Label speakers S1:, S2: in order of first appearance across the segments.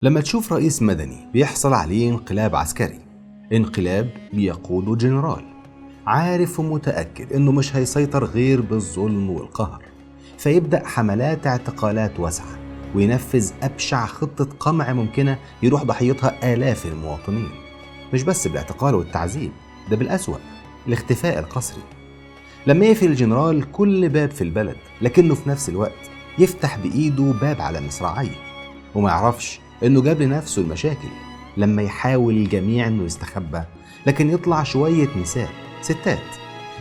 S1: لما تشوف رئيس مدني بيحصل عليه انقلاب عسكري، انقلاب بيقوده جنرال عارف ومتأكد انه مش هيسيطر غير بالظلم والقهر، فيبدأ حملات اعتقالات واسعة وينفذ أبشع خطة قمع ممكنة يروح ضحيتها آلاف المواطنين، مش بس بالاعتقال والتعذيب، ده بالأسوأ الاختفاء القسري. لما يقفل الجنرال كل باب في البلد، لكنه في نفس الوقت يفتح بإيده باب على مصراعيه وما يعرفش انه جاب لنفسه المشاكل. لما يحاول الجميع انه يستخبى، لكن يطلع شوية نساء ستات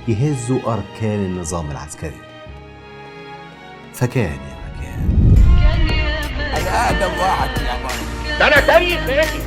S1: يهزوا أركان النظام العسكري. فكان يا مكان
S2: أنا أقدم واحد في العمارة،
S3: ده أنا تاريخ يا أخي.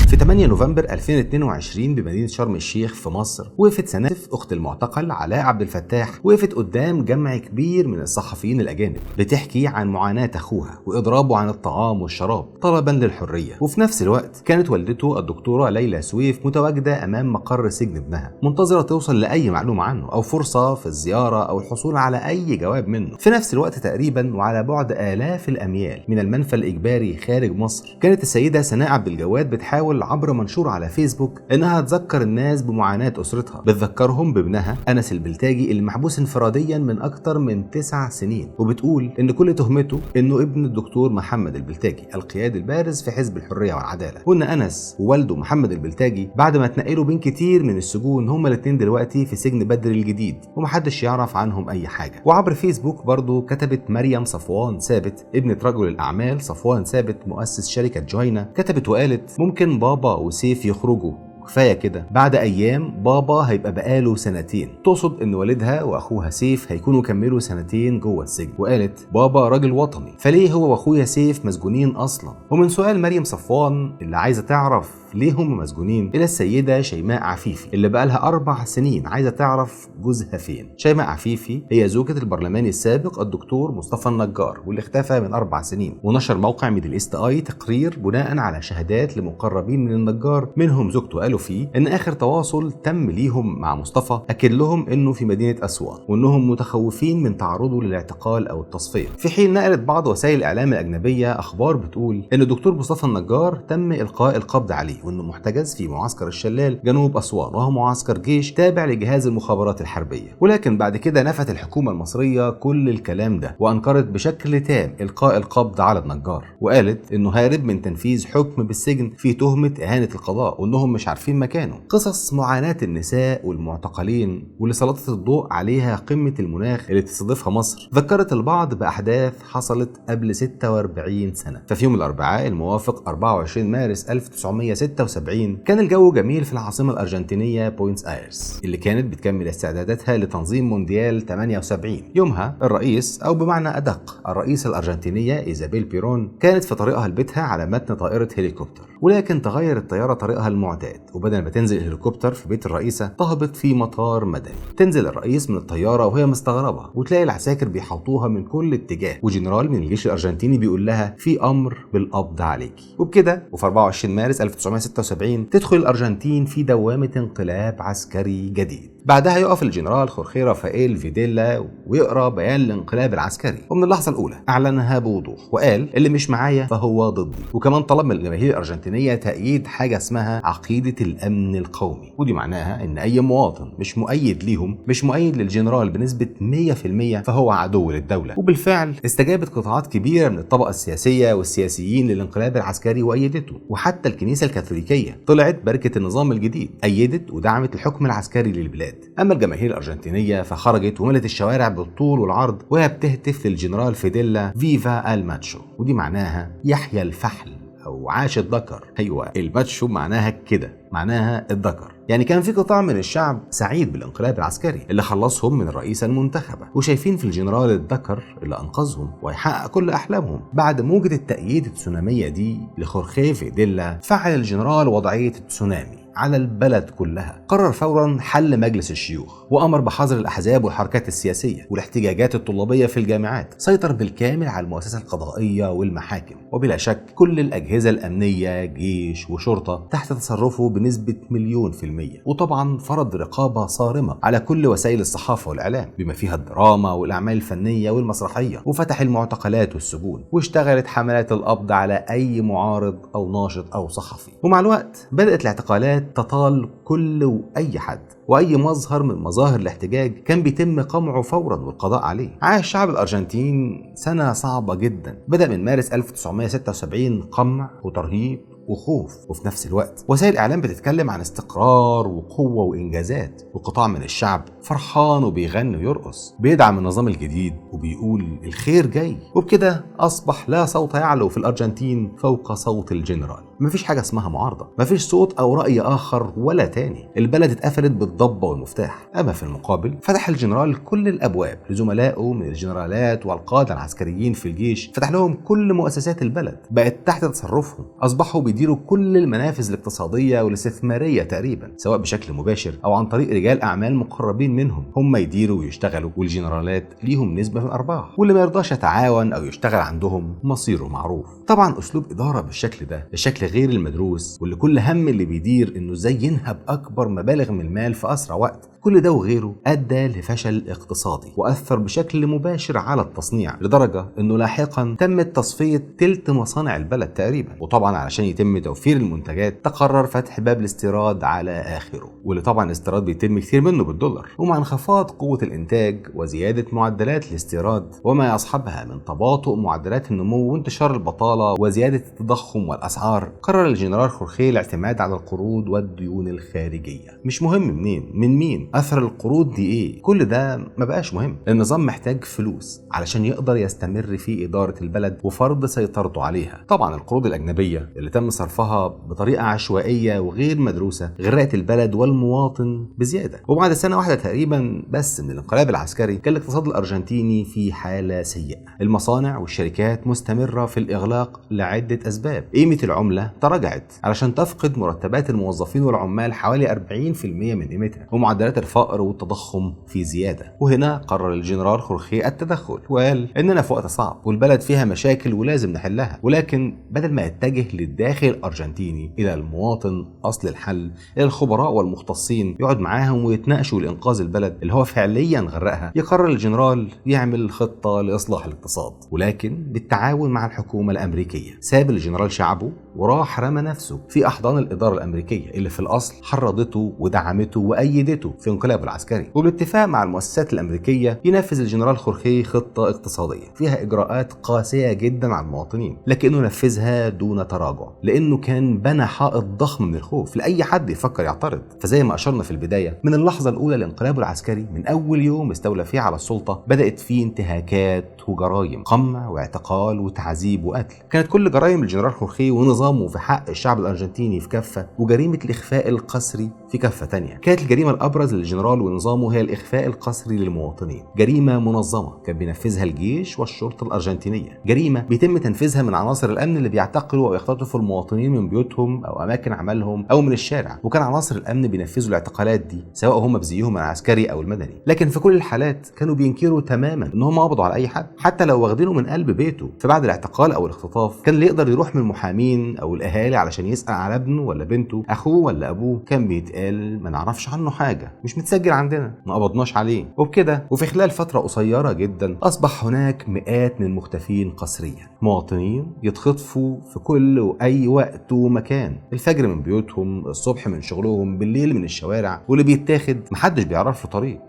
S1: في 8 نوفمبر 2022 بمدينة شرم الشيخ في مصر، وقفت سناف أخت المعتقل علاء عبد الفتاح، وقفت قدام جمع كبير من الصحفيين الأجانب بتحكي عن معاناة أخوها وإضرابه عن الطعام والشراب طلبا للحرية. وفي نفس الوقت كانت والدته الدكتورة ليلى سويف متواجدة أمام مقر سجن ابنها، منتظرة توصل لأي معلومة عنه أو فرصة في الزيارة أو الحصول على أي جواب منه. في نفس الوقت تقريبا وعلى بعد آلاف الأميال من المنفى الإجباري خارج مصر، كانت السيدة سناء عبد الجواد بتحاول عبر منشور على فيسبوك انها تذكر الناس بمعاناة اسرتها، بتذكرهم بابنها انس البلتاجي اللي محبوس انفراديا من اكتر من 9 سنين، وبتقول ان كل تهمته انه ابن الدكتور محمد البلتاجي القيادي البارز في حزب الحرية والعدالة، وان انس ووالده محمد البلتاجي بعد ما اتنقلوا بين كتير من السجون هما الاثنين دلوقتي في سجن بدر الجديد ومحدش يعرف عنهم اي حاجة. وعبر فيسبوك برضو كتبت مريم صفوان ثابت ابنة رجل الاعمال صفوان ثابت مؤسس شركة جوينا، كتبت وقالت ممكن بابا وسيف يخرجوا، كفايه كده، بعد ايام بابا هيبقى بقاله 2 سنين. تقصد ان والدها واخوها سيف هيكونوا كملوا 2 سنين جوه السجن. وقالت بابا راجل وطني، فليه هو واخويا سيف مسجونين اصلا؟ ومن سؤال مريم صفوان اللي عايزه تعرف ليه هم مسجونين الى السيده شيماء عفيفي اللي بقالها 4 سنين عايزه تعرف جوزها فين. شيماء عفيفي هي زوجة البرلماني السابق الدكتور مصطفى النجار واللي اختفى من 4 سنين. ونشر موقع ميدل ايست اي تقرير بناء على شهادات لمقربين من النجار منهم زوجته، قالوا فيه ان اخر تواصل تم ليهم مع مصطفى اكد لهم انه في مدينه اسوان وانهم متخوفين من تعرضه للاعتقال او التصفيه. في حين نقلت بعض وسائل الاعلام الاجنبيه اخبار بتقول ان الدكتور مصطفى النجار تم القاء القبض عليه وانه محتجز في معسكر الشلال جنوب اسوان، وهو معسكر جيش تابع لجهاز المخابرات الحربيه. ولكن بعد كده نفت الحكومه المصريه كل الكلام ده وانكرت بشكل تام القاء القبض على النجار، وقالت انه هارب من تنفيذ حكم بالسجن في تهمه اهانه القضاء وانهم مش عارفين مكانه. قصص معاناة النساء والمعتقلين واللي سلطت الضوء عليها قمة المناخ اللي تستضيفها مصر ذكرت البعض بأحداث حصلت قبل 46 سنة. ففي يوم الأربعاء الموافق 24 مارس 1976 كان الجو جميل في العاصمة الأرجنتينية بوينس آيرس اللي كانت بتكمل استعداداتها لتنظيم مونديال 78. يومها الرئيس أو بمعنى أدق الرئيسة الأرجنتينية إيزابيل بيرون كانت في طريقها لبيتها على متن طائرة هليكوبتر، ولكن تغير الطيارة طريقها المعتاد، وبدل ما تنزل الهليكوبتر في بيت الرئيسة تهبط في مطار مدني. تنزل الرئيس من الطيارة وهي مستغربة وتلاقي العساكر بيحوطوها من كل اتجاه، وجنرال من الجيش الأرجنتيني بيقول لها في أمر بالقبض عليكي. وبكده وفي 24 مارس 1976 تدخل الأرجنتين في دوامة انقلاب عسكري جديد. بعدها يقف الجنرال خورخي رافائيل فيديلا ويقرأ بيان الانقلاب العسكري، ومن اللحظة الأولى أعلنها بوضوح وقال اللي مش معايا فهو ضدي، وكمان طلب من الجماهير الأرجنتينية تأييد حاجة اسمها عقيدة الأمن القومي، ودي معناها إن أي مواطن مش مؤيد ليهم، مش مؤيد للجنرال بنسبة 100%، فهو عدو للدولة. وبالفعل استجابت قطاعات كبيرة من الطبقة السياسية والسياسيين للانقلاب العسكري وأيدته، وحتى الكنيسة الكاثوليكية طلعت بركة النظام الجديد أيدت ودعمت الحكم العسكري للبلاد. أما الجماهير الأرجنتينية فخرجت وملت الشوارع بالطول والعرض وهي بتهتف للجنرال فيديلا فيفا الماتشو، ودي معناها يحيى الفحل أو عاش الذكر. أيوة الماتشو معناها كده، معناها الذكر. يعني كان في قطاع من الشعب سعيد بالانقلاب العسكري اللي خلصهم من الرئيسة المنتخبة، وشايفين في الجنرال الذكر اللي أنقذهم ويحقق كل أحلامهم. بعد موجة التأييد التسونامية دي لخورخي فيديلا فعل الجنرال وضعية التسونامي على البلد كلها. قرر فورا حل مجلس الشيوخ وأمر بحظر الأحزاب والحركات السياسية والاحتجاجات الطلابية في الجامعات. سيطر بالكامل على المؤسسة القضائية والمحاكم، وبلا شك كل الأجهزة الأمنية جيش وشرطة تحت تصرفه بنسبة 100%. وطبعا فرض رقابة صارمة على كل وسائل الصحافة والإعلام بما فيها الدراما والأعمال الفنية والمسرحية، وفتح المعتقلات والسجون، واشتغلت حملات القبض على أي معارض أو ناشط أو صحفي. ومع الوقت بدأت الاعتقالات تطال كل وأي حد، وأي مظهر من مظاهر الاحتجاج كان بيتم قمعه فورا والقضاء عليه. عاش شعب الأرجنتين سنة صعبة جدا، بدأ من مارس 1976 قمع وترهيب وخوف، وفي نفس الوقت وسائل الإعلام بتتكلم عن استقرار وقوة وإنجازات، وقطاع من الشعب فرحان وبيغني ويرقص بيدعم النظام الجديد وبيقول الخير جاي. وبكده أصبح لا صوت يعلو في الأرجنتين فوق صوت الجنرال. مفيش حاجة اسمها معارضة، مفيش صوت أو رأي آخر ولا تاني. البلد اتقفلت بالضبة والمفتاح. أما في المقابل فتح الجنرال كل الأبواب لزملائه من الجنرالات والقادة العسكريين في الجيش، فتح لهم كل مؤسسات البلد بقت تحت تصرفهم. أصبحوا بيديروا كل المنافذ الاقتصادية والاستثمارية تقريبا، سواء بشكل مباشر أو عن طريق رجال أعمال مقربين منهم، هم يديروا ويشتغلوا، والجنرالات ليهم نسبة في الأرباح، واللي ما يرضاش يتعاون أو يشتغل عندهم مصيره معروف. طبعا أسلوب إدارة بالشكل ده، الشكل غير المدروس واللي كل هم اللي بيدير إنه ازاي ينهب أكبر مبالغ من المال في أسرع وقت، كل ده وغيره أدى لفشل اقتصادي وأثر بشكل مباشر على التصنيع، لدرجة إنه لاحقا تمت تصفية تلت مصانع البلد تقريبا. وطبعا علشان يتم توفير المنتجات تقرر فتح باب الاستيراد على آخره، واللي طبعا الاستيراد بيتم كتير منه بالدولار. ومع انخفاض قوة الإنتاج وزيادة معدلات الاستيراد وما يصحبها من تباطؤ معدلات النمو وانتشار البطالة وزيادة التضخم والأسعار، قرر الجنرال خورخيه الاعتماد على القروض والديون الخارجية. مش مهم منين من مين أثر القروض دي إيه، كل ده ما بقاش مهم. النظام محتاج فلوس علشان يقدر يستمر في إدارة البلد وفرض سيطرته عليها. طبعا القروض الأجنبية اللي تم صرفها بطريقة عشوائية وغير مدروسة غرقت البلد والمواطن بزيادة. وبعد سنة واحدة تقريبا بس من الانقلاب العسكري كان الاقتصاد الأرجنتيني في حالة سيئة. المصانع والشركات مستمرة في الإغلاق لعدة أسباب. قيمة العملة تراجعت علشان تفقد مرتبات الموظفين والعمال حوالي 40% من قيمتها، ومعدلات الفقر والتضخم في زيادة. وهنا قرر الجنرال خورخيه التدخل وقال إننا في وقت صعب والبلد فيها مشاكل ولازم نحلها، ولكن بدل ما يتجه للداخل الأرجنتيني إلى المواطن أصل الحل، إلى الخبراء والمختصين يقعد معاهم ويتناقشوا لإنقاذ البلد اللي هو فعليا غرقها، يقرر الجنرال يعمل خطة لإصلاح الاقتصاد، ولكن بالتعاون مع الحكومة الأمريكية. ساب الجنرال شعبه وراح رمى نفسه في أحضان الإدارة الأمريكية اللي في الأصل حرضته ودعمته وأيدته في انقلابه العسكري. وبالاتفاق مع المؤسسات الأمريكية ينفذ الجنرال خورخيه خطة اقتصادية فيها إجراءات قاسية جدا على المواطنين، لكنه نفذها دون تراجع، لأنه كان بنى حائط ضخم من الخوف لأي حد يفكر يعترض. فزي ما أشرنا في البداية، من اللحظة الأولى لانقلابه العسكري، من أول يوم استولى فيه على السلطة، بدأت فيه انتهاكات وجرائم، قمع واعتقال وتعذيب وقتل. كانت كل جرائم الجنرال خورخيه ونظامه في حق الشعب الأرجنتيني في كفة، وجريمة الإخفاء القسري في كفة تانية. كانت الجريمة الأبرز للجنرال ونظامه هي الإخفاء القسري للمواطنين، جريمة منظمة كان بينفذها الجيش والشرطة الأرجنتينية، جريمة بيتم تنفيذها من عناصر الأمن اللي بيعتقلوا أو يختطفوا المواطنين من بيوتهم أو أماكن عملهم أو من الشارع. وكان عناصر الأمن بينفذوا الاعتقالات دي سواء هم بزيهم العسكري أو المدني، لكن في كل الحالات كانوا بينكروا تماما إن هم قبضوا على أي حد حتى لو واخدينه من قلب بيته. فبعد الاعتقال أو الاختطاف كان اللي يقدر يروح من المحامين أو الأهالي علشان يسأل على ابنه ولا بنته، أخوه ولا أبوه، كان بيتقال ما نعرفش عنه حاجة، مش متسجل عندنا، ما قبضناش عليه. وبكده وفي خلال فترة قصيرة جدا أصبح هناك مئات من المختفين قسريا، مواطنين يتخطفوا في كل وأي وقت ومكان، الفجر من بيوتهم، الصبح من شغلهم، بالليل من الشوارع، واللي بيتاخد محدش بيعرف له طريق.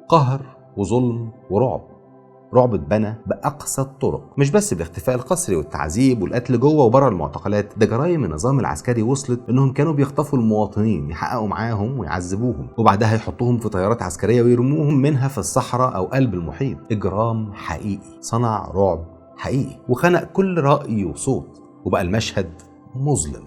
S1: قهر وظلم ورعب، رعب اتبنى بأقصى الطرق، مش بس بالاختفاء القسري والتعذيب والقتل جوه وبره المعتقلات، ده جرائم النظام العسكري وصلت انهم كانوا بيخطفوا المواطنين يحققوا معاهم ويعذبوهم، وبعدها يحطوهم في طيارات عسكرية ويرموهم منها في الصحراء او قلب المحيط. اجرام حقيقي صنع رعب حقيقي وخنق كل رأي وصوت، وبقى المشهد مظلم.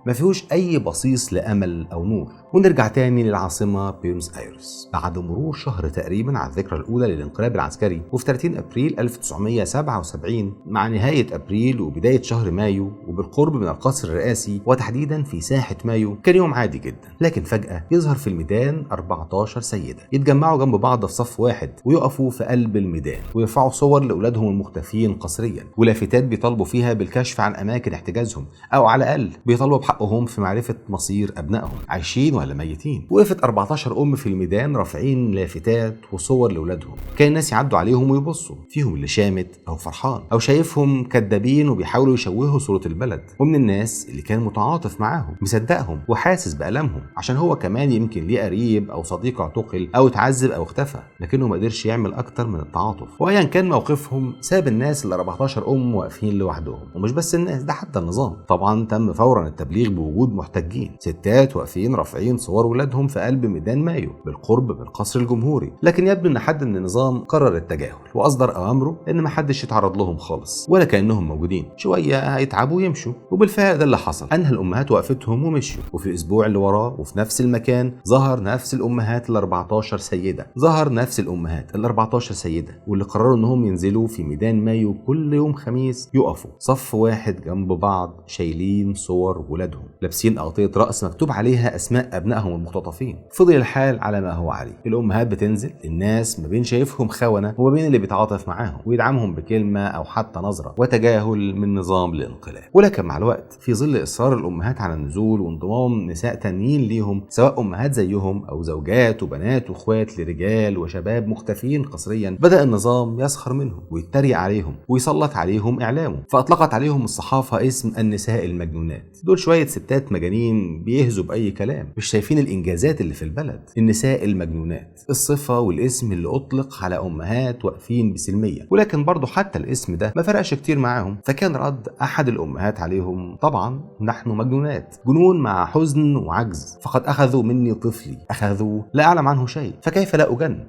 S1: ما فيهوش اي بصيص لامل او نور. ونرجع تاني للعاصمه بيونس ايرس بعد مرور شهر تقريبا على الذكرى الاولى للانقلاب العسكري، وفي 30 ابريل 1977 مع نهايه ابريل وبدايه شهر مايو وبالقرب من القصر الرئاسي وتحديدا في ساحه مايو، كان يوم عادي جدا. لكن فجاه يظهر في الميدان 14 سيده يتجمعوا جنب بعض في صف واحد ويقفوا في قلب الميدان ويرفعوا صور لاولادهم المختفين قسريا، ولافتات بيطالبوا فيها بالكشف عن اماكن احتجازهم، او على الاقل بيطالبوا بحقهم في معرفه مصير ابنائهم عايشين ولا ميتين. وقفت 14 ام في الميدان رافعين لافتات وصور لاولادهم. كان الناس يعدوا عليهم ويبصوا، فيهم اللي شامت او فرحان او شايفهم كدابين وبيحاولوا يشوهوا صوره البلد، ومن الناس اللي كان متعاطف معاهم مصدقهم وحاسس بألمهم عشان هو كمان يمكن ليه قريب او صديق اعتقل او اتعذب او اختفى، لكنه ما قدرش يعمل اكتر من التعاطف. وايا كان موقفهم ساب الناس ال 14 ام واقفين لوحدهم. ومش بس الناس، ده حتى النظام. طبعا تم فورا التبليغ بوجود محتجين، ستات واقفين رافعين صور ولادهم في قلب ميدان مايو بالقرب من القصر الجمهوري. لكن يبدو ان حد من النظام قرر التجاهل واصدر اوامره ان ما حدش يتعرض لهم خالص ولا كانهم موجودين. شويه هيتعبوا ويمشوا، وبالفعل ده اللي حصل. انهى الامهات وقفتهم ومشوا، وفي الاسبوع اللي وراه وفي نفس المكان ظهر نفس الامهات ال 14 سيده، ظهر نفس الامهات ال 14 سيده، واللي قرروا انهم ينزلوا في ميدان مايو كل يوم خميس يقفوا صف واحد جنب بعض شايلين صور ولادهم، لابسين اغطيه راس مكتوب عليها اسماء ابنائهم المختطفين. فضل الحال على ما هو عليه، الامهات بتنزل، الناس ما بين شايفهم خونه وما بين اللي بيتعاطف معاهم ويدعمهم بكلمه او حتى نظره، وتجاهل من نظام الانقلاب. ولكن مع الوقت في ظل اصرار الامهات على النزول وانضمام نساء تانيين ليهم، سواء امهات زيهم او زوجات وبنات واخوات لرجال وشباب مختفين قسريا، بدأ النظام يسخر منهم ويتريق عليهم ويسلط عليهم اعلامه. فاطلقت عليهم الصحافه اسم النساء المجنونات. دول شويه ستات مجانين بيهزوا باي كلام، مش شايفين الانجازات اللي في البلد. النساء المجنونات الصفه والاسم اللي اطلق على امهات واقفين بسلميه. ولكن برضه حتى الاسم ده ما فرقش كتير معاهم. فكان رد احد الامهات عليهم: طبعا نحن مجنونات، جنون مع حزن وعجز، فقد اخذوا مني طفلي، اخذوه لا اعلم عنه شيء، فكيف لا اجن؟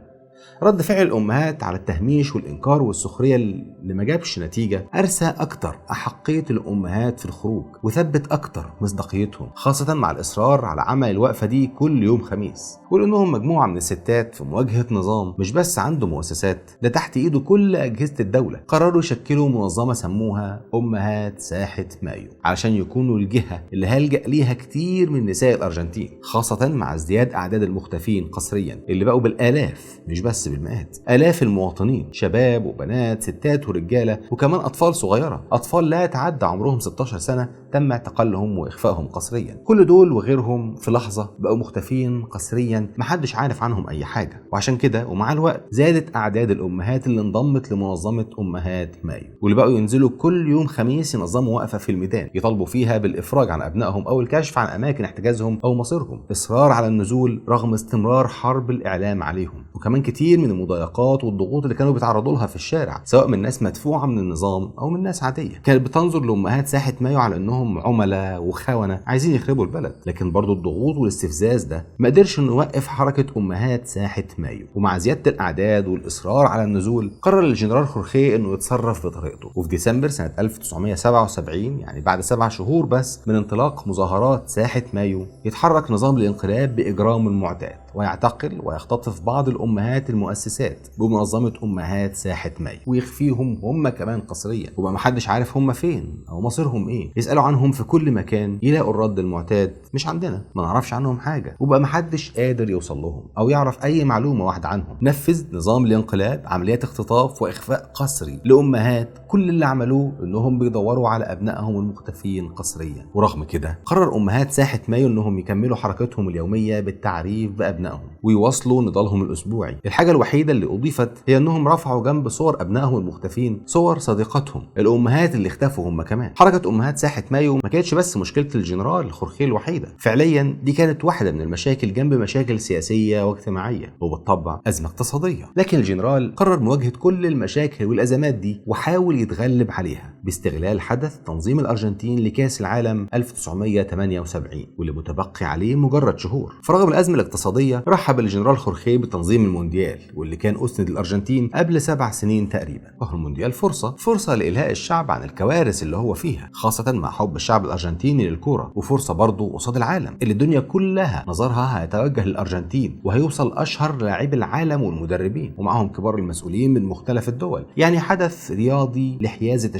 S1: رد فعل الأمهات على التهميش والإنكار والسخرية اللي ما جابش نتيجة أرسى أكتر أحقية الأمهات في الخروج وثبت أكتر مصداقيتهم، خاصة مع الإصرار على عمل الوقفة دي كل يوم خميس. ولأنهم مجموعة من الستات في مواجهة نظام مش بس عنده مؤسسات، ده تحت إيده كل أجهزة الدولة، قرروا يشكلوا منظمة سموها أمهات ساحة مايو علشان يكونوا الجهة اللي هلجأ ليها كتير من نساء الأرجنتين، خاصة مع ازدياد أعداد المختفين قسريا اللي بقوا بالآلاف مش بس بالمئات. آلاف المواطنين، شباب وبنات، ستات ورجالة، وكمان أطفال صغيرة، أطفال لا يتعدى عمرهم 16 سنة تم اعتقالهم وإخفائهم قسريا. كل دول وغيرهم في لحظة بقوا مختفين قسريا، محدش عارف عنهم أي حاجة. وعشان كده ومع الوقت زادت أعداد الأمهات اللي انضمت لمنظمة أمهات مايو، واللي بقوا ينزلوا كل يوم خميس ينظموا وقفة في الميدان يطالبوا فيها بالإفراج عن أبنائهم أو الكشف عن أماكن احتجازهم أو مصيرهم. إصرار على النزول رغم استمرار حرب الإعلام عليهم، وكمان كتير من المضايقات والضغوط اللي كانوا بيتعرضوا لها في الشارع، سواء من ناس مدفوعة من النظام أو من ناس عادية كانت بتنظر لأمهات ساحة مايو على أنهم عملاء وخونة عايزين يخربوا البلد. لكن برضو الضغوط والاستفزاز ده ما قدرش انه يوقف حركة أمهات ساحة مايو. ومع زيادة الأعداد والإصرار على النزول قرر الجنرال خورخيه انه يتصرف بطريقته. وفي ديسمبر سنة 1977 يعني بعد 7 شهور بس من انطلاق مظاهرات ساحة مايو، يتحرك نظام الانقلاب بإجرام المعتاد ويعتقل ويختطف بعض الأمهات المؤسسات بمنظمة أمهات ساحة مايو ويخفيهم هم كمان قسريا، وبقى محدش عارف هم فين أو مصيرهم إيه. يسألوا عنهم في كل مكان يلاقوا الرد المعتاد: مش عندنا، ما نعرفش عنهم حاجة. وبقى محدش قادر يوصل لهم أو يعرف أي معلومة واحدة عنهم. نفذ نظام الانقلاب عمليات اختطاف وإخفاء قسري لأمهات كل اللي عملوه إنهم بيدوروا على أبنائهم المختفين قسريا. ورغم كده قرر أمهات ساحة مايو إنهم يكملوا حركتهم اليومية بالتعريف بأبنائهم ويواصلوا نضالهم الأسبوعي. الحاجة الوحيدة اللي أضيفت هي إنهم رفعوا جنب صور أبنائهم المختفين صور صديقاتهم الأمهات اللي اختفوا هم كمان. حركة أمهات ساحة مايو ما كانتش بس مشكلة الجنرال خورخيه الوحيدة، فعليا دي كانت واحدة من المشاكل جنب مشاكل سياسية واجتماعية وبالطبع أزمة اقتصادية. لكن الجنرال قرر مواجهة كل المشاكل والأزمات دي وحاول يتغلب عليها باستغلال حدث تنظيم الأرجنتين لكأس العالم 1978 واللي متبقي عليه مجرد شهور. فرغم الأزمة الاقتصادية الصحفيه رحب الجنرال خورخيه بتنظيم المونديال واللي كان اسند الارجنتين قبل 7 سنين تقريبا. وهو المونديال فرصه لالهاء الشعب عن الكوارث اللي هو فيها، خاصه مع حب الشعب الارجنتيني للكوره، وفرصه برضه قصاد العالم اللي الدنيا كلها نظرها هيتوجه للارجنتين، وهيوصل اشهر لاعبي العالم والمدربين ومعهم كبار المسؤولين من مختلف الدول. يعني حدث رياضي لحيازه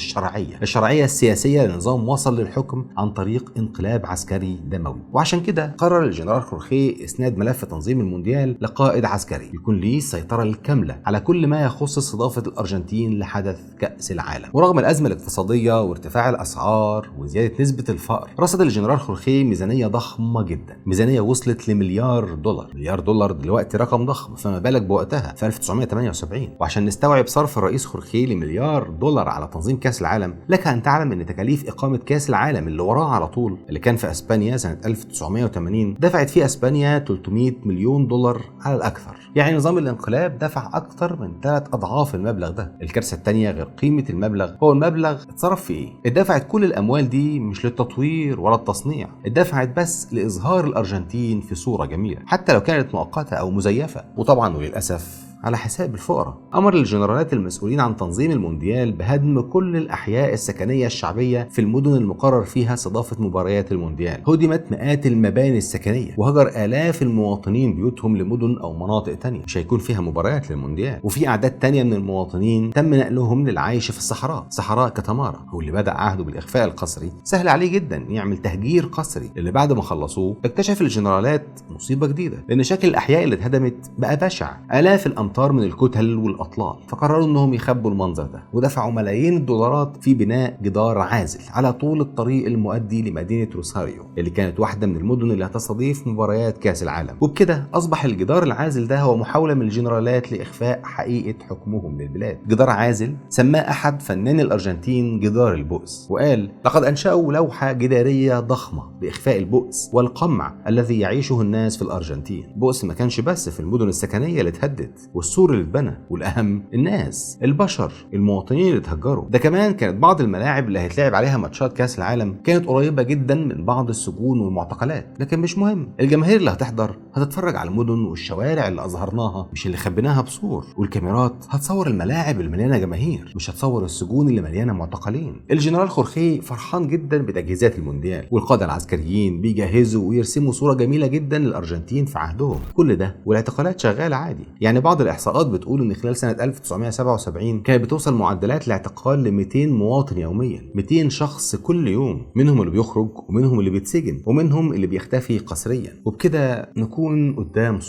S1: الشرعيه السياسيه لنظام وصل للحكم عن طريق انقلاب عسكري دموي. وعشان كده قرر الجنرال خورخيه اسناد ملف تنظيم المونديال لقائد عسكري يكون ليه السيطره الكامله على كل ما يخص استضافه الارجنتين لحدث كاس العالم. ورغم الازمه الاقتصاديه وارتفاع الاسعار وزياده نسبه الفقر، رصد الجنرال خورخيه ميزانيه ضخمه جدا، ميزانيه وصلت لمليار دولار. مليار دولار دلوقتي رقم ضخم، فما بالك بوقتها في 1978. وعشان نستوعب صرف الرئيس خورخيه لمليار دولار على تنظيم كاس العالم، لك ان تعلم ان تكاليف اقامه كاس العالم اللي وراه على طول اللي كان في اسبانيا سنه 1980 دفعت فيه اسبانيا 300 مليون دولار على الاكثر. يعني نظام الانقلاب دفع اكثر من 3 اضعاف المبلغ ده. الكارثه الثانيه غير قيمه المبلغ هو المبلغ اتصرف في ايه؟ اتدفعت كل الاموال دي مش للتطوير ولا التصنيع، اتدفعت بس لاظهار الارجنتين في صوره جميله حتى لو كانت مؤقته او مزيفه، وطبعا وللاسف على حساب الفقراء. أمر الجنرالات المسؤولين عن تنظيم المونديال بهدم كل الأحياء السكنية الشعبية في المدن المقرر فيها استضافة مباريات المونديال. هدمت مئات المباني السكنية وهجر آلاف المواطنين بيوتهم لمدن أو مناطق تانية مش هيكون فيها مباريات للمونديال. وفي أعداد تانية من المواطنين تم نقلهم للعيش في الصحراء، صحراء كتمارا. واللي بدأ عهده بالإخفاء القسري سهل عليه جدا يعمل تهجير قسري، اللي بعد ما خلصوه اكتشف الجنرالات مصيبة جديدة، لأن شكل الأحياء اللي اتهدمت بقى بشع. آلاف الأمطار من الكتل والأطلال، فقرروا انهم يخبوا المنظر ده ودفعوا ملايين الدولارات في بناء جدار عازل على طول الطريق المؤدي لمدينة روساريو اللي كانت واحدة من المدن اللي هتستضيف مباريات كاس العالم. وبكده أصبح الجدار العازل ده هو محاولة من الجنرالات لإخفاء حقيقة حكمهم للبلاد. جدار عازل سماه أحد فناني الأرجنتين جدار البؤس، وقال لقد أنشأوا لوحة جدارية ضخمة لإخفاء البؤس والقمع الذي يعيشه الناس في الأرجنتين. بؤس ما كانش بس في المدن السكنية اللي اتهدت والسور اللي اتبنى، والاهم الناس، البشر، المواطنين اللي اتهجروا. ده كمان كانت بعض الملاعب اللي هيتلعب عليها ماتشات كاس العالم كانت قريبه جدا من بعض السجون والمعتقلات، لكن مش مهم، الجماهير اللي هتحضر هتتفرج على المدن والشوارع اللي اظهرناها مش اللي خبيناها بصور، والكاميرات هتصور الملاعب اللي مليانه جماهير مش هتصور السجون اللي مليانه معتقلين. الجنرال خورخيه فرحان جدا بتجهيزات المونديال، والقاده العسكريين بيجهزوا ويرسموا صوره جميله جدا للارجنتين في عهدهم. كل ده والاعتقالات شغاله عادي. يعني بعض الاحصاءات بتقول ان خلال سنه 1977 كانت بتوصل معدلات الاعتقال ل 200 مواطن يوميا، 200 شخص كل يوم، منهم اللي بيخرج ومنهم اللي بيتسجن ومنهم اللي بيختفي قسريا. وبكده نكون قدام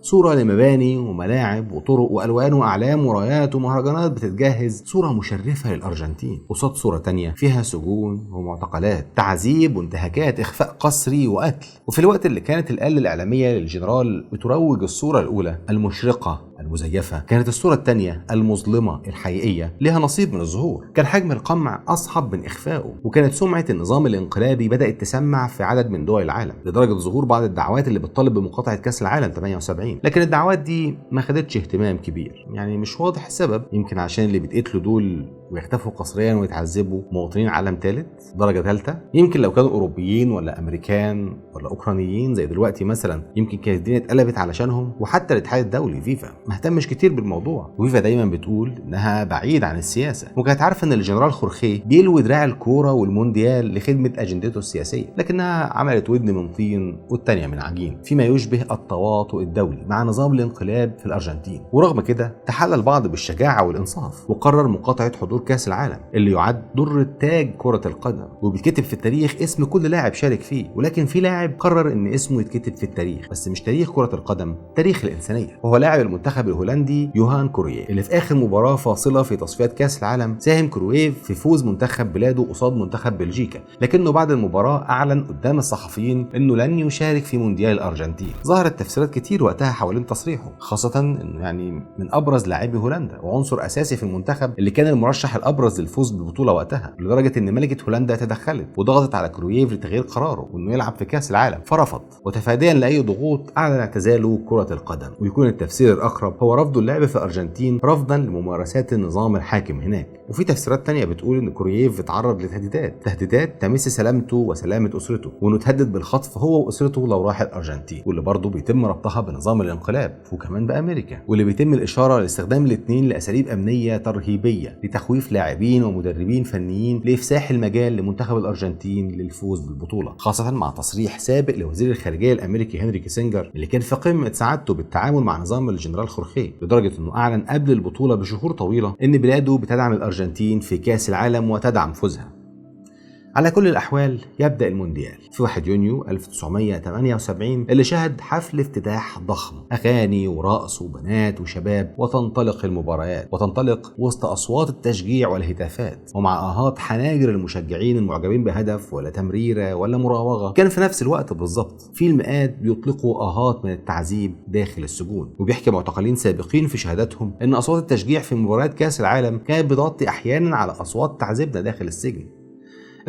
S1: صوره لمباني وملاعب وطرق والوان واعلام ورايات ومهرجانات بتتجهز، صوره مشرفه للارجنتين، قصاد صوره تانية فيها سجون ومعتقلات، تعذيب وانتهاكات، اخفاء قسري وقتل. وفي الوقت اللي كانت الآلة الإعلامية للجنرال بتروج الصورة الأولى المشرقة المزيفة، كانت الصورة الثانية المظلمة الحقيقية لها نصيب من الظهور. كان حجم القمع أصعب من إخفائه، وكانت سمعة النظام الانقلابي بدأت تسمع في عدد من دول العالم لدرجة ظهور بعض الدعوات اللي بتطالب بمقاطعة كأس العالم 78. لكن الدعوات دي ما خدتش اهتمام كبير، يعني مش واضح السبب، يمكن عشان اللي بيتقتلوا دول ويختفوا قسريا ويتعذبوا مواطنين عالم ثالث درجة ثالثة. يمكن لو كانوا أوروبيين ولا أمريكان ولا أوكرانيين زي دلوقتي مثلا، يمكن كانت الدنيا اتقلبت علشانهم. وحتى الاتحاد الدولي فيفا ما اهتمش كتير بالموضوع، وفيفا دايما بتقول انها بعيد عن السياسه، وكانت عارفه ان الجنرال خورخيه بيلوي دراع الكوره والمونديال لخدمه اجندته السياسيه، لكنها عملت ودن من طين والتانيه من عجين فيما يشبه التواطؤ الدولي مع نظام الانقلاب في الارجنتين. ورغم كده تحلى البعض بالشجاعه والانصاف وقرر مقاطعه حضور كاس العالم اللي يعد در تاج كره القدم، وبيتكتب في التاريخ اسم كل لاعب شارك فيه. ولكن في لاعب قرر ان اسمه يتكتب في التاريخ، بس مش تاريخ كره القدم، تاريخ الانسانيه، وهو لاعب المنتخب الهولندي يوهان كرويف، اللي في اخر مباراه فاصله في تصفيات كاس العالم ساهم كرويف في فوز منتخب بلاده قصاد منتخب بلجيكا، لكنه بعد المباراه اعلن قدام الصحفيين انه لن يشارك في مونديال الارجنتين. ظهرت تفسيرات كتير وقتها حوالين تصريحه، خاصه انه يعني من ابرز لاعبي هولندا وعنصر اساسي في المنتخب اللي كان المرشح الابرز للفوز بالبطوله وقتها، لدرجه ان ملكه هولندا تدخلت وضغطت على كرويف لتغيير قراره وانه يلعب في كاس العالم، فرفض. وتفاديا لاي ضغوط اعلن اعتزاله كره القدم. ويكون التفسير الاقرب السبب هو رفض اللعب في الارجنتين رفضا لممارسات النظام الحاكم هناك. وفي تفسيرات تانية بتقول ان كروييف اتعرض لتهديدات تمس سلامته وسلامة اسرته، وانه تهدد بالخطف هو واسرته لو راح الارجنتين، واللي برضه بيتم ربطها بنظام الانقلاب وكمان بامريكا، واللي بيتم الاشاره لاستخدام الاثنين لاساليب امنيه ترهيبيه لتخويف لاعبين ومدربين فنيين لافساح المجال لمنتخب الارجنتين للفوز بالبطوله، خاصه مع تصريح سابق لوزير الخارجيه الامريكي هنري كيسنجر اللي كان في قمه سعادته بالتعامل مع نظام الجنرال خورخيه، لدرجه انه اعلن قبل البطوله بشهور طويله ان بلاده بتدعم الارجنتين في كاس العالم وتدعم فوزها. على كل الأحوال يبدأ المونديال في 1 يونيو 1978 اللي شهد حفل افتتاح ضخم، أغاني ورقص وبنات وشباب، وتنطلق المباريات وتنطلق وسط أصوات التشجيع والهتافات، ومع آهات حناجر المشجعين المعجبين بهدف ولا تمريرة ولا مراوغة. كان في نفس الوقت بالظبط في المئات بيطلقوا آهات من التعذيب داخل السجون. وبيحكي معتقلين سابقين في شهاداتهم إن أصوات التشجيع في مباريات كأس العالم كانت بتغطي أحيانا على أصوات تعذيبنا داخل السجن.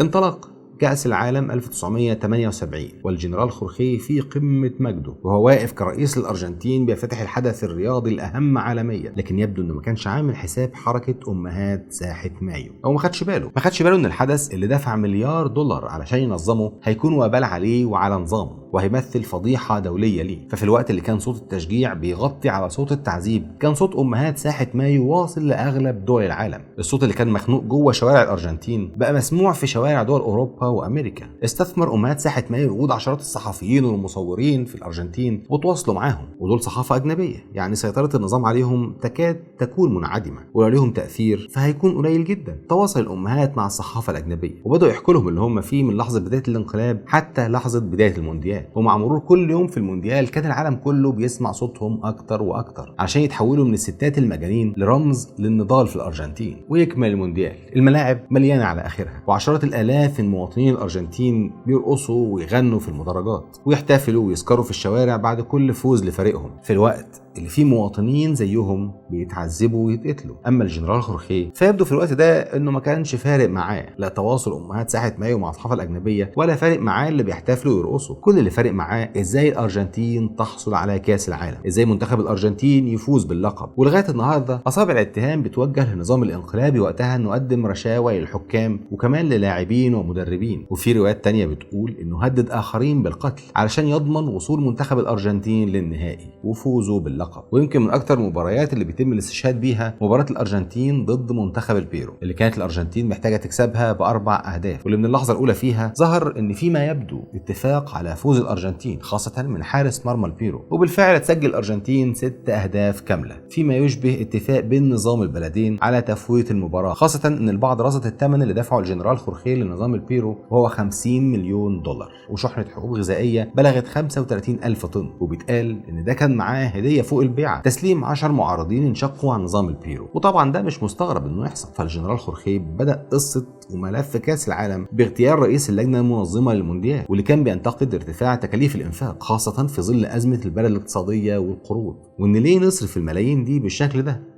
S1: انطلق كأس العالم 1978 والجنرال خورخيه في قمة مجده وهو واقف كرئيس الأرجنتين بيفتتح الحدث الرياضي الأهم عالميا، لكن يبدو إنه ما كانش عامل حساب حركة أمهات ساحة مايو، أو ما خدش باله إن الحدث اللي دفع $1 مليار علشان ينظمه هيكون وبال عليه وعلى نظامه، وهيمثل فضيحة دولية ليه. ففي الوقت اللي كان صوت التشجيع بيغطي على صوت التعذيب، كان صوت أمهات ساحة مايو واصل لأغلب دول العالم. الصوت اللي كان مخنوق جوه شوارع الأرجنتين بقى مسموع في شوارع دول أوروبا وأمريكا. استثمر أمهات ساحة مايو وجود عشرات الصحفيين والمصورين في الأرجنتين وتواصلوا معاهم، ودول صحافة أجنبية، يعني سيطرة النظام عليهم تكاد تكون منعدمة، ولو ليهم تأثير فهيكون قليل جدا. تواصل الأمهات مع الصحافة الأجنبية وبدأوا يحكوا لهم اللي هم فيه من لحظة بداية الانقلاب حتى لحظة بداية المونديال. ومع مرور كل يوم في المونديال كان العالم كله بيسمع صوتهم أكتر وأكتر عشان يتحولوا من الستات المجانين لرمز للنضال في الأرجنتين. ويكمل المونديال، الملاعب مليانة على آخرها، وعشرات الآلاف من مواطنين الأرجنتين بيرقصوا ويغنوا في المدرجات ويحتفلوا ويسكروا في الشوارع بعد كل فوز لفريقهم، في الوقت اللي فيه مواطنين زيهم بيتعذبوا ويتقتلوا. اما الجنرال خورخيه فيبدو في الوقت ده انه ما كانش فارق معاه لا تواصل امهات ساحه مايو مع الصحافه الاجنبيه، ولا فارق معاه اللي بيحتفلوا ويرقصوا. كل اللي فارق معاه ازاي الارجنتين تحصل على كاس العالم، ازاي منتخب الارجنتين يفوز باللقب. ولغايه النهارده اصابع الاتهام بتوجه للنظام الانقلابي وقتها انه قدم رشاوى للحكام وكمان للاعبين ومدربين، وفي روايات تانية بتقول انه هدد اخرين بالقتل علشان يضمن وصول منتخب الارجنتين للنهائي وفوزه باللقب. ويمكن من اكتر المباريات اللي بيتم الاستشهاد بيها مباراه الارجنتين ضد منتخب البيرو، اللي كانت الارجنتين محتاجه تكسبها ب4 أهداف، واللي من اللحظه الاولى فيها ظهر ان فيما يبدو اتفاق على فوز الارجنتين خاصه من حارس مرمى البيرو. وبالفعل تسجل الارجنتين 6 أهداف كامله، فيما يشبه اتفاق بين نظام البلدين على تفويت المباراه، خاصه ان البعض رصد الثمن اللي دفعه الجنرال خورخيه لنظام البيرو وهو $50 مليون، وشحنه حبوب غذائيه بلغت 35,000 طن، وبيتقال ان ده كان معاه هديه فوق البيعه، تسليم 10 معارضين انشقوا عن نظام البيرو. وطبعا ده مش مستغرب انه يحصل، فالجنرال خورخيه بدا قصه وملف كاس العالم باغتيال رئيس اللجنه المنظمه للمونديال، واللي كان بينتقد ارتفاع تكاليف الانفاق خاصه في ظل ازمه البلد الاقتصاديه والقروض، وان ليه نصرف الملايين دي بالشكل ده.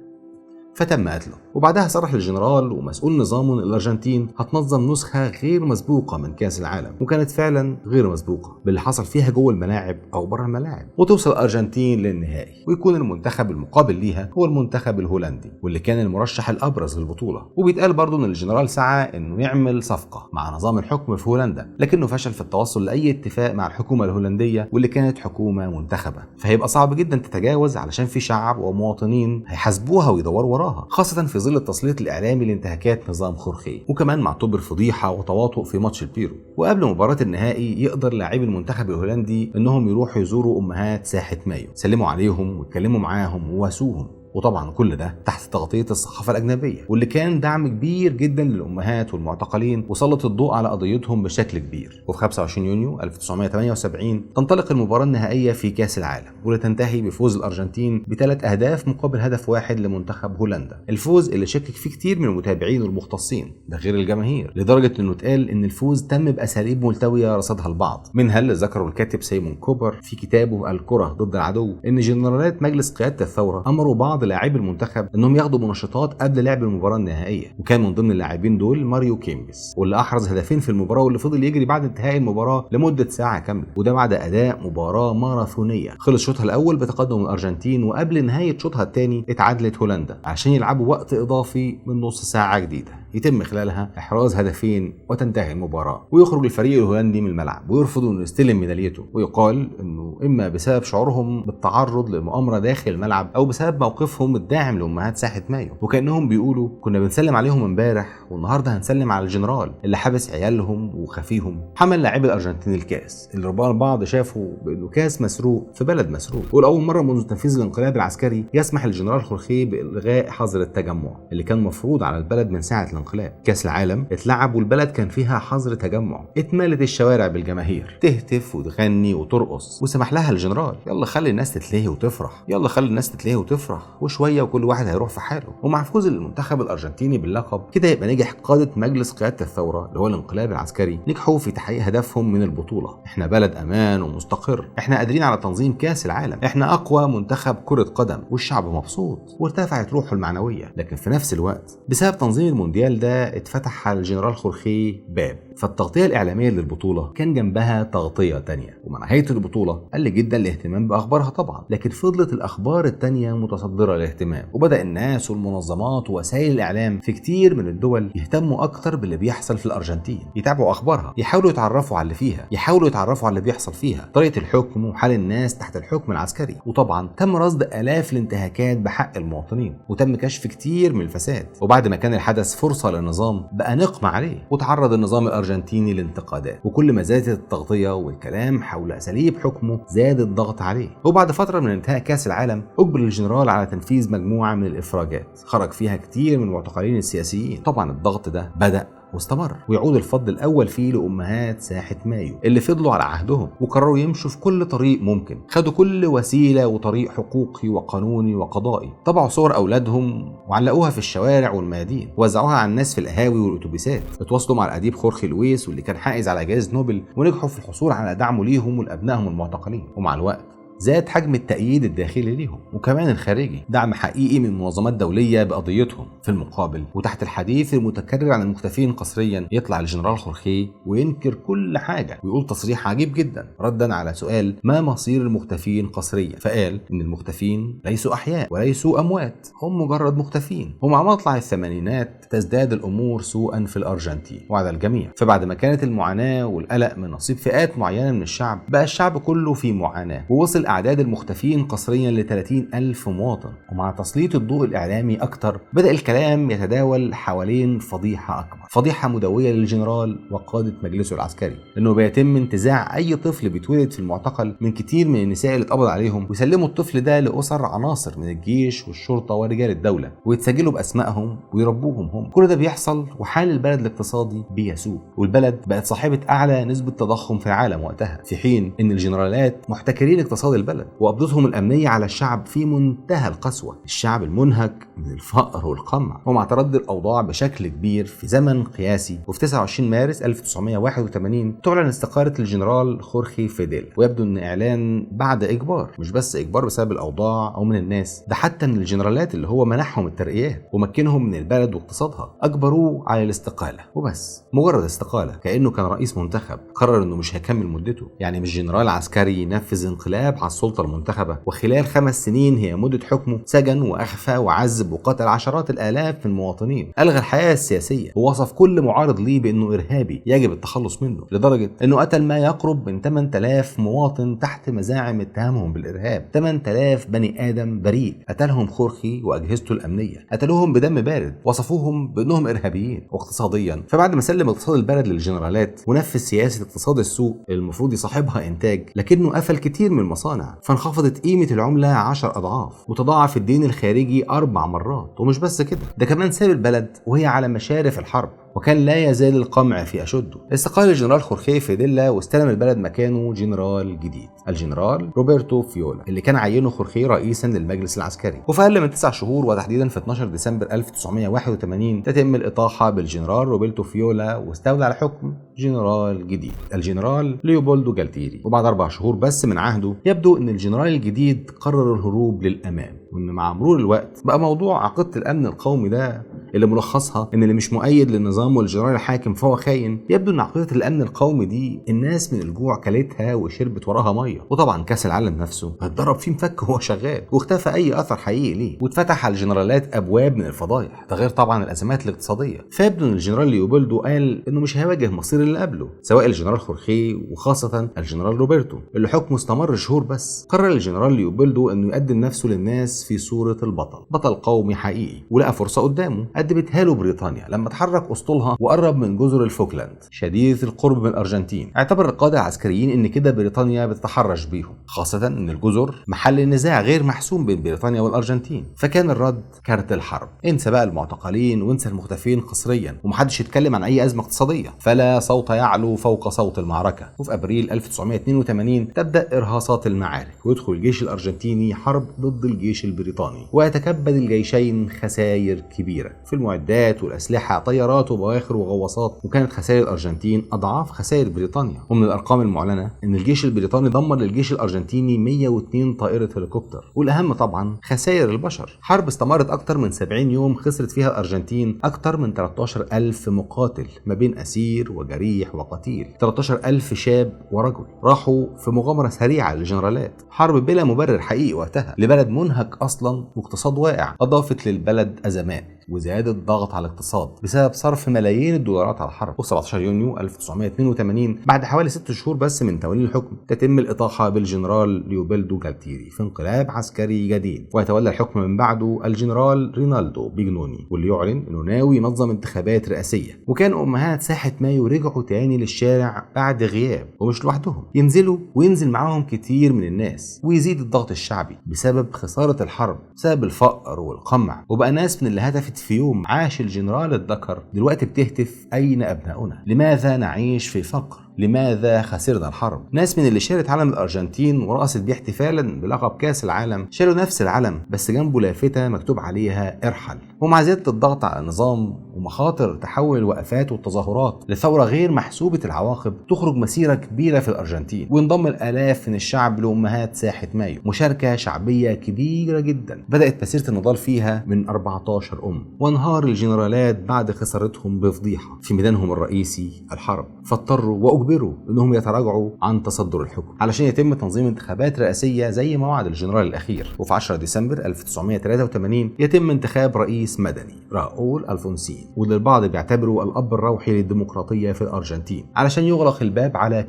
S1: فتم قتله. وبعدها صرح الجنرال ومسؤول نظامه ان الارجنتين هتنظم نسخه غير مسبوقه من كاس العالم، وكانت فعلا غير مسبوقه باللي حصل فيها جوه الملاعب او بره الملاعب، وتوصل الارجنتين للنهائي، ويكون المنتخب المقابل ليها هو المنتخب الهولندي واللي كان المرشح الابرز للبطوله. وبيتقال برضه ان الجنرال سعى انه يعمل صفقه مع نظام الحكم في هولندا، لكنه فشل في التوصل لاي اتفاق مع الحكومه الهولنديه واللي كانت حكومه منتخبه، فهيبقى صعب جدا تتجاوز علشان في شعب ومواطنين هيحاسبوها ويدوروا وراها، خاصة في ظل التسليط الإعلامي لانتهاكات نظام خورخيه، وكمان مع طب فضيحة وتواطؤ في ماتش البيرو. وقبل مباراة النهائي يقدر لاعبي المنتخب الهولندي إنهم يروحوا يزوروا أمهات ساحة مايو، سلموا عليهم واتكلموا معاهم وواسوهم، وطبعا كل ده تحت تغطية الصحافة الأجنبية، واللي كان دعم كبير جدا للأمهات والمعتقلين وسلط الضوء على قضيتهم بشكل كبير. وفي 25 يونيو 1978 تنطلق المباراة النهائية في كأس العالم، واللي تنتهي بفوز الأرجنتين ب3 أهداف مقابل هدف واحد لمنتخب هولندا. الفوز اللي شكك فيه كتير من المتابعين والمختصين ده غير الجماهير، لدرجة إنه اتقال إن الفوز تم بأساليب ملتوية رصدها البعض، منها اللي ذكره الكاتب سيمون كوبر في كتابه الكرة ضد العدو، إن جنرالات مجلس قيادة الثورة أمروا بعض لاعبي المنتخب انهم ياخدوا منشطات قبل لعب المباراه النهائيه، وكان من ضمن اللاعبين دول ماريو كيمبس، واللي احرز هدفين في المباراه واللي فضل يجري بعد انتهاء المباراه لمده ساعه كامله، وده بعد اداء مباراه ماراثونيه. خلص شوطها الاول بتقدم الارجنتين، وقبل نهايه شوطها الثاني اتعادلت هولندا عشان يلعبوا وقت اضافي من نص ساعه جديده يتم خلالها احراز هدفين وتنتهي المباراه، ويخرج الفريق الهولندي من الملعب ويرفض انه يستلم ميداليته، ويقال انه اما بسبب شعورهم بالتعرض لمؤامره داخل الملعب او بسبب موقفهم الداعم لامهات ساحه مايو، وكانهم بيقولوا كنا بنسلم عليهم امبارح والنهارده هنسلم على الجنرال اللي حبس عيالهم وخفيهم. حمل لاعبي الارجنتين الكاس اللي ربما البعض شافوا بانه كاس مسروق في بلد مسروق، ولاول مره منذ تنفيذ الانقلاب العسكري يسمح الجنرال خورخيه بالغاء حظر التجمع اللي كان مفروض على البلد من ساعه الانقلاب. كاس العالم اتلعب والبلد كان فيها حظر تجمع، اتملت الشوارع بالجماهير تهتف وتغني وترقص، وسمح لها الجنرال يلا خلي الناس تتلهي وتفرح، يلا خلي الناس تتلهي وتفرح، وشويه وكل واحد هيروح في حاله. ومع فوز المنتخب الارجنتيني باللقب كده يبقى نجح قاده مجلس قياده الثوره اللي هو الانقلاب العسكري، نجحوا في تحقيق هدفهم من البطوله. احنا بلد امان ومستقر، احنا قادرين على تنظيم كاس العالم، احنا اقوى منتخب كره قدم، والشعب مبسوط وارتفعت روحه المعنويه. لكن في نفس الوقت بسبب تنظيم المونديال ده اتفتح على الجنرال خورخيه باب، فالتغطيه الاعلاميه للبطوله كان جنبها تغطيه تانية، ومع نهايه البطوله قل جدا الاهتمام باخبارها طبعا، لكن فضلت الاخبار التانية متصدره الاهتمام، وبدا الناس والمنظمات ووسائل الاعلام في كتير من الدول يهتموا اكتر باللي بيحصل في الارجنتين، يتابعوا اخبارها، يحاولوا يتعرفوا على اللي فيها، يحاولوا يتعرفوا على اللي بيحصل فيها، طريقه الحكم وحال الناس تحت الحكم العسكري، وطبعا تم رصد الاف الانتهاكات بحق المواطنين، وتم كشف كتير من الفساد. وبعد ما كان الحدث فرصه للنظام بقى نقمه عليه، وتعرض النظام الارجنتيني لانتقادات، وكل ما زادت التغطيه والكلام حول اساليب حكمه زاد الضغط عليه. وبعد فتره من انتهاء كاس العالم اجبر الجنرال على تنفيذ مجموعه من الافراجات خرج فيها كتير من المعتقلين السياسيين. طبعا الضغط ده بدا واستمر، ويعود الفضل الاول فيه لامهات ساحه مايو اللي فضلوا على عهدهم وقرروا يمشوا في كل طريق ممكن، خدوا كل وسيله وطريق حقوقي وقانوني وقضائي، طبعوا صور اولادهم وعلقوها في الشوارع والميادين، وزعوها على الناس في القهاوي والاتوبيسات، اتواصلوا مع الاديب خورخي لويس واللي كان حائز على جائزه نوبل، ونجحوا في الحصول على دعمه ليهم ولابنائهم المعتقلين. ومع الوقت زاد حجم التأييد الداخلي ليهم وكمان الخارجي، دعم حقيقي من منظمات دولية بقضيتهم. في المقابل وتحت الحديث المتكرر عن المختفين قسريا يطلع الجنرال خورخيه وينكر كل حاجة، ويقول تصريح عجيب جدا ردا على سؤال ما مصير المختفين قسريا، فقال ان المختفين ليسوا احياء وليسوا اموات، هم مجرد مختفين. ومع مطلع الثمانينات تزداد الامور سوءا في الارجنتين وعلى الجميع، فبعد ما كانت المعاناة والقلق من نصيب فئات معينة من الشعب بقى الشعب كله في معاناة، ووصل أعداد المختفين قسريا ل 30,000 مواطن. ومع تسليط الضوء الإعلامي أكتر بدأ الكلام يتداول حوالين فضيحة أكبر، فضيحة مدوية للجنرال وقادة مجلسه العسكري، إنه بيتم انتزاع أي طفل بيتولد في المعتقل من كتير من النساء اللي اتقبض عليهم، ويسلموا الطفل ده لأسر عناصر من الجيش والشرطة ورجال الدولة، ويتسجلوا بأسمائهم ويربوهم هم. كل ده بيحصل وحال البلد الاقتصادي بيسوء، والبلد بقت صاحبة أعلى نسبة تضخم في العالم وقتها، في حين إن الجنرالات محتكرين اقتصاد البلد وقبضتهم الأمنية على الشعب في منتهى القسوة، الشعب المنهك من الفقر والقمع. ومع تردي الأوضاع بشكل كبير في زمن قياسي، وفي 29 مارس 1981 تعلن استقالة الجنرال خورخي فيديل، ويبدو أن إعلان بعد إجبار، مش بس إجبار بسبب الأوضاع أو من الناس، ده حتى من الجنرالات اللي هو منحهم الترقيات ومكنهم من البلد واقتصادها أجبروه على الاستقالة وبس. مجرد استقالة، كأنه كان رئيس منتخب قرر أنه مش هيكمل مدته، يعني مش جنرال عسكري ينفذ انقلاب على السلطة المنتخبة وخلال 5 سنين هي مدة حكمه سجن وأخفى وعذب وقتل عشرات الآلاف من المواطنين، ألغى الحياة السياسية ووصف كل معارض ليه بأنه إرهابي يجب التخلص منه، لدرجة أنه قتل ما يقرب من 8000 مواطن تحت مزاعم اتهامهم بالإرهاب. 8000 بني آدم بريء قتلهم خورخي وأجهزته الأمنية، قتلوهم بدم بارد، وصفوهم بأنهم إرهابيين. واقتصاديا، فبعد ما سلم اقتصاد البلد للجنرالات ونفذ سياسة اقتصاد السوق المفروض يصاحبها إنتاج، لكنه قفل كتير من المصانع، فانخفضت قيمة العملة 10 أضعاف، وتضاعف الدين الخارجي 4 مرات. ومش بس كده، ده كمان ساب البلد وهي على مشارف الحرب، وكان لا يزال القمع في أشده. استقال الجنرال خورخيه فيديلا واستلم البلد مكانه جنرال جديد، الجنرال روبرتو فيولا، اللي كان عينه خورخيه رئيسا للمجلس العسكري. وفي أقل من 9 شهور، وتحديدا في 12 ديسمبر 1981 تتم الإطاحة بالجنرال روبرتو فيولا، واستولى على حكم جنرال جديد، الجنرال ليوبولدو جالتيري. وبعد 4 شهور بس من عهده يبدو أن الجنرال الجديد قرر الهروب للأمام وان مع مرور الوقت بقى موضوع عقيدة الامن القومي ده اللي ملخصها ان اللي مش مؤيد للنظام والجنرال الحاكم فهو خاين، يبدو ان عقيدة الامن القومي دي الناس من الجوع كلتها وشربت وراها ميه. وطبعا كاس العالم نفسه اتضرب فيه مفك وهو شغال، واختفى اي اثر حقيقي ليه، واتفتح على الجنرالات ابواب من الفضايح، ده غير طبعا الازمات الاقتصاديه. فيبدو ان الجنرال ليوبولدو قال انه مش هيواجه مصير اللي قبله، سواء الجنرال خورخيه وخاصه الجنرال روبرتو اللي حكمه استمر شهور بس. قرر الجنرال ليوبولدو انه يقدم نفسه للناس في صوره البطل، بطل قومي حقيقي، ولقى فرصه قدامه قدمتها له بريطانيا لما تحرك اسطولها وقرب من جزر الفوكلاند شديده القرب من الارجنتين. اعتبر القاده العسكريين ان كده بريطانيا بتتحرش بيهم، خاصه ان الجزر محل نزاع غير محسوم بين بريطانيا والارجنتين. فكان الرد كارت الحرب، انسى بقى المعتقلين وانسى المختفين قسريا، ومحدش يتكلم عن اي ازمه اقتصاديه، فلا صوت يعلو فوق صوت المعركه. وفي ابريل 1982 تبدا ارهاصات المعارك، ويدخل الجيش الارجنتيني حرب ضد الجيش البريطاني، ويتكبد الجيشين خسائر كبيره في المعدات والاسلحه، طيارات وبواخر وغواصات، وكانت خسائر الارجنتين اضعاف خسائر بريطانيا. ومن الارقام المعلنه ان الجيش البريطاني دمر للجيش الارجنتيني 102 طائره هليكوبتر، والاهم طبعا خسائر البشر. حرب استمرت اكتر من 70 يوم، خسرت فيها الارجنتين اكتر من 13,000 مقاتل ما بين اسير وجريح وقتيل، 13,000 شاب ورجل راحوا في مغامره سريعه للجنرالات. حرب بلا مبرر حقيقي وقتها لبلد منهك اصلا واقتصاد واقع، اضافت للبلد ازمات وزياده ضغط على الاقتصاد بسبب صرف ملايين الدولارات على الحرب. و17 يونيو 1982 بعد حوالي 6 شهور بس من تولي الحكم تتم الاطاحه بالجنرال ليوبولدو جالتيري في انقلاب عسكري جديد، ويتولى الحكم من بعده الجنرال رينالدو بيجنوني، واللي يعلن انه ناوي ينظم انتخابات رئاسيه. وكان امهات ساحه مايو رجعوا تاني للشارع بعد غياب، ومش لوحدهم، ينزلوا وينزل معاهم كتير من الناس، ويزيد الضغط الشعبي بسبب خساره الحرب، بسبب الفقر والقمع. وبقى ناس من اللي هتفت في يوم عاش الجنرال الذكر دلوقتي بتهتف اين ابناؤنا؟ لماذا نعيش في فقر؟ لماذا خسرنا الحرب؟ ناس من اللي شالت علم الارجنتين ورقصت بيه احتفالا بلقب كاس العالم شالوا نفس العلم بس جنبه لافته مكتوب عليها ارحل. ومع زياده الضغط على النظام ومخاطر تحول الوقفات والتظاهرات لثوره غير محسوبه العواقب، تخرج مسيره كبيره في الارجنتين وينضم الالاف من الشعب لامهات ساحه مايو، مشاركه شعبيه كبيره جدا بدات مسيره النضال فيها من 14 وانهار الجنرالات بعد خسارتهم بفضيحه في ميدانهم الرئيسي الحرب، فاضطروا واجبروا انهم يتراجعوا عن تصدر الحكم علشان يتم تنظيم انتخابات رئاسيه زي ما وعد الجنرال الاخير. وفي 10 ديسمبر 1983 يتم انتخاب رئيس مدني راؤول الفونسين، واللي البعض بيعتبره الاب الروحي للديمقراطيه في الارجنتين، علشان يغلق الباب على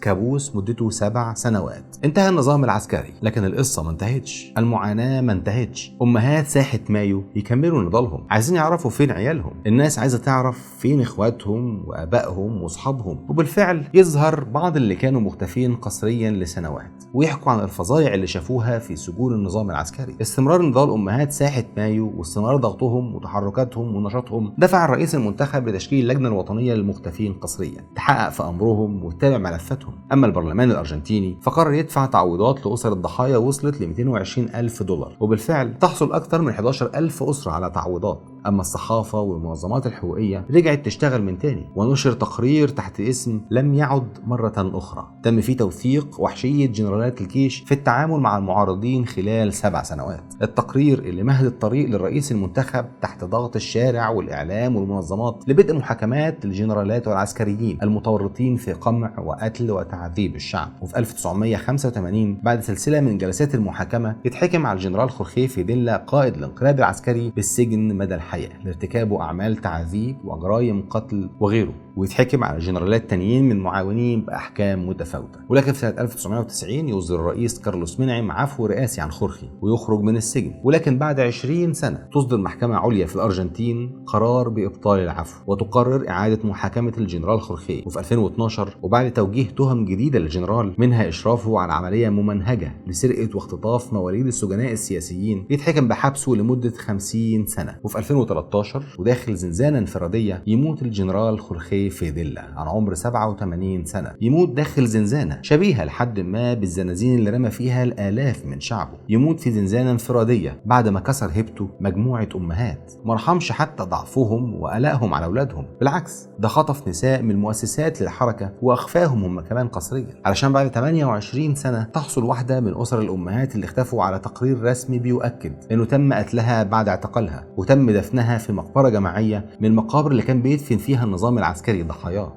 S1: كابوس مدته 7 سنوات. انتهى النظام العسكري، لكن القصه ما انتهتش، المعاناه ما انتهتش. امهات ساحه مايو يكملوا نضالهم، عايزين يعرفوا فين عيالهم، الناس عايزه تعرف فين اخواتهم وابائهم واصحابهم. وبالفعل يظهر بعض اللي كانوا مختفين قسريا لسنوات ويحكوا عن الفظائع اللي شافوها في سجون النظام العسكري. استمرار نضال امهات ساحه مايو واستمرار ضغطهم وتحركاتهم ونشاطهم دفع الرئيس المنتخب لتشكيل اللجنه الوطنيه للمختفين قسريا تحقق في امرهم وتتابع ملفاتهم. اما البرلمان الارجنتيني فقرر يدفع تعويضات لاسر الضحايا وصلت ل $220,000، وبالفعل تحصل اكثر من 11,000 اسره على تعويضات. اما الصحافه والمنظمات الحقوقيه رجعت تشتغل من تاني، ونشر تقرير تحت اسم لم يعد مره اخرى، تم فيه توثيق وحشيه جنرالات الجيش في التعامل مع المعارضين خلال 7 سنوات. التقرير اللي مهد الطريق للرئيس المنتخب تحت ضغط الشارع والاعلام والمنظمات لبدء محاكمات الجنرالات والعسكريين المتورطين في قمع وقتل وتعذيب الشعب. وفي 1985 بعد سلسله من جلسات المحاكمه يتحكم على الجنرال خورخيه فيديلا قائد الانقلاب العسكري بالسجن مدى الحياه لارتكابه اعمال تعذيب وجرائم قتل وغيره، ويتحكم على جنرالات تانيين من معاونين باحكام متفاوته. ولكن في سنه 1990 يصدر الرئيس كارلوس منعم عفو رئاسي عن خورخي ويخرج من السجن. ولكن بعد 20 سنه تصدر محكمه عليا في الارجنتين قرار بابطال العفو وتقرر اعاده محاكمه الجنرال خورخيه. وفي 2012 وبعد توجيه تهم جديده للجنرال منها اشرافه على عمليه ممنهجه لسرقه واختطاف مواليد السجناء السياسيين، يتحكم بحبسه لمده 50 سنه. وفي 2013 وداخل زنزانه انفراديه يموت الجنرال خورخيه جوزيه فيديلا عن عمر 87 سنة يموت داخل زنزانة شبيهة لحد ما بالزنازين اللي رمى فيها الآلاف من شعبه. يموت في زنزانة انفرادية بعد ما كسر هيبته مجموعة أمهات مرحمش حتى ضعفهم وقلقهم على أولادهم، بالعكس ده خطف نساء من المؤسسات للحركة وأخفاهم هم كمان قسريا، علشان بعد 28 سنة تحصل واحدة من أسر الأمهات اللي اختفوا على تقرير رسمي بيؤكد إنه تم قتلها بعد اعتقالها وتم دفنها في مقبرة جماعية من المقابر اللي كان بيدفن فيها النظام العسكري ضحاياه.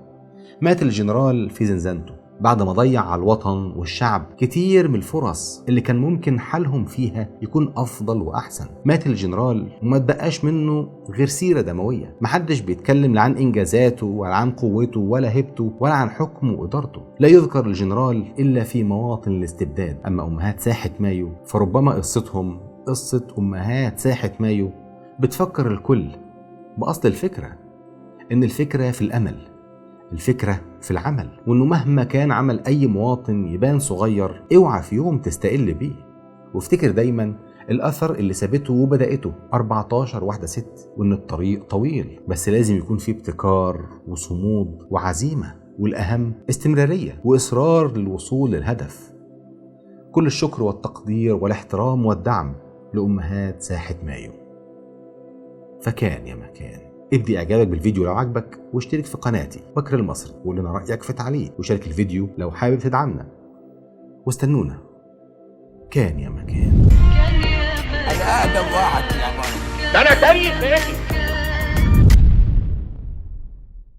S1: مات الجنرال في زنزانته بعد ما ضيع على الوطن والشعب كتير من الفرص اللي كان ممكن حالهم فيها يكون أفضل وأحسن. مات الجنرال وما تبقاش منه غير سيرة دموية، محدش بيتكلم لا عن إنجازاته ولا عن قوته ولا هيبته ولا عن حكمه وإدارته. لا يذكر الجنرال إلا في مواطن الاستبداد. أما أمهات ساحة مايو فربما قصتهم قصة أمهات ساحة مايو بتفكر الكل بأصل الفكرة، إن الفكرة في الأمل، الفكرة في العمل، وإنه مهما كان عمل أي مواطن يبان صغير اوعى في يوم تستقل بيه. وافتكر دايما الأثر اللي سابته وبدأته 14 واحدة ست، وإن الطريق طويل بس لازم يكون فيه ابتكار وصمود وعزيمة، والأهم استمرارية وإصرار للوصول للهدف. كل الشكر والتقدير والاحترام والدعم لأمهات ساحة مايو. فكان يا مكان. ابدي اعجابك بالفيديو لو عجبك، واشترك في قناتي بكر المصري وقول لنا رايك في تعليق، وشارك الفيديو لو حابب تدعمنا، واستنونا. كان يا مكان.
S2: انا اقدم واحد في العماره.
S3: ده انا تاريخ يا اخي.